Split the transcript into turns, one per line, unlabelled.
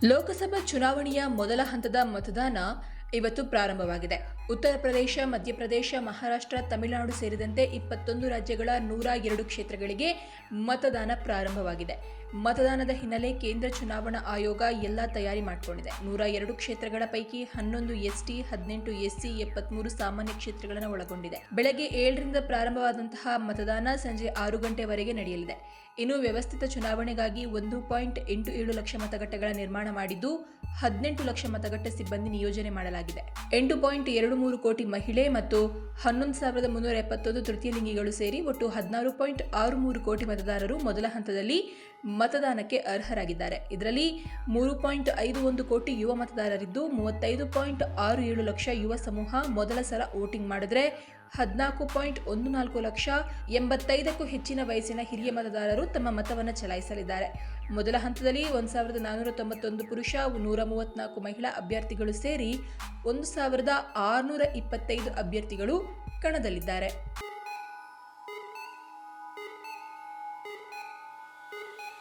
ಲೋಕಸಭಾ ಚುನಾವಣೆಯ ಮೊದಲ ಹಂತದ ಮತದಾನ ಇವತ್ತು ಪ್ರಾರಂಭವಾಗಿದೆ. ಉತ್ತರ ಪ್ರದೇಶ, ಮಧ್ಯಪ್ರದೇಶ, ಮಹಾರಾಷ್ಟ್ರ, ತಮಿಳುನಾಡು ಸೇರಿದಂತೆ 21 ರಾಜ್ಯಗಳ 102 ಕ್ಷೇತ್ರಗಳಿಗೆ ಮತದಾನ ಪ್ರಾರಂಭವಾಗಿದೆ. ಮತದಾನದ ಹಿನ್ನೆಲೆ ಕೇಂದ್ರ ಚುನಾವಣಾ ಆಯೋಗ ಎಲ್ಲ ತಯಾರಿ ಮಾಡಿಕೊಂಡಿದೆ. 102 ಕ್ಷೇತ್ರಗಳ ಪೈಕಿ 11 ಎಸ್ಟಿ, 18 ಎಸ್ಸಿ, 73 ಸಾಮಾನ್ಯ ಕ್ಷೇತ್ರಗಳನ್ನು ಒಳಗೊಂಡಿದೆ. ಬೆಳಗ್ಗೆ 7ರಿಂದ ಪ್ರಾರಂಭವಾದಂತಹ ಮತದಾನ ಸಂಜೆ 6 ಗಂಟೆವರೆಗೆ ನಡೆಯಲಿದೆ. ಇನ್ನು ವ್ಯವಸ್ಥಿತ ಚುನಾವಣೆಗಾಗಿ 1.87 ಲಕ್ಷ ಮತಗಟ್ಟೆಗಳ ನಿರ್ಮಾಣ ಮಾಡಿದ್ದು 18 ಲಕ್ಷ ಮತಗಟ್ಟೆ ಸಿಬ್ಬಂದಿ ನಿಯೋಜನೆ ಮಾಡಲಾಗಿದೆ. 8.23 ಕೋಟಿ ಮಹಿಳೆ ಮತ್ತು 11,371 ತೃತೀಯ ಲಿಂಗಿಗಳು ಸೇರಿ ಒಟ್ಟು 16.63 ಕೋಟಿ ಮತದಾರರು ಮೊದಲ ಹಂತದಲ್ಲಿ ಮತದಾನಕ್ಕೆ ಅರ್ಹರಾಗಿದ್ದಾರೆ. ಇದರಲ್ಲಿ 3.51 ಕೋಟಿ ಯುವ ಮತದಾರರಿದ್ದು 35.67 ಲಕ್ಷ ಯುವ ಸಮೂಹ ಮೊದಲ ಸಲ ವೋಟಿಂಗ್ ಮಾಡಿದ್ರೆ 14.14 ಲಕ್ಷ 85ಕ್ಕೂ ಹೆಚ್ಚಿನ ವಯಸ್ಸಿನ ಹಿರಿಯ ಮತದಾರರು ತಮ್ಮ ಮತವನ್ನು ಚಲಾಯಿಸಲಿದ್ದಾರೆ. ಮೊದಲ ಹಂತದಲ್ಲಿ 1,491 ಪುರುಷ, 134 ಮಹಿಳಾ ಅಭ್ಯರ್ಥಿಗಳು ಸೇರಿ 1,625 ಅಭ್ಯರ್ಥಿಗಳು ಕಣದಲ್ಲಿದ್ದಾರೆ.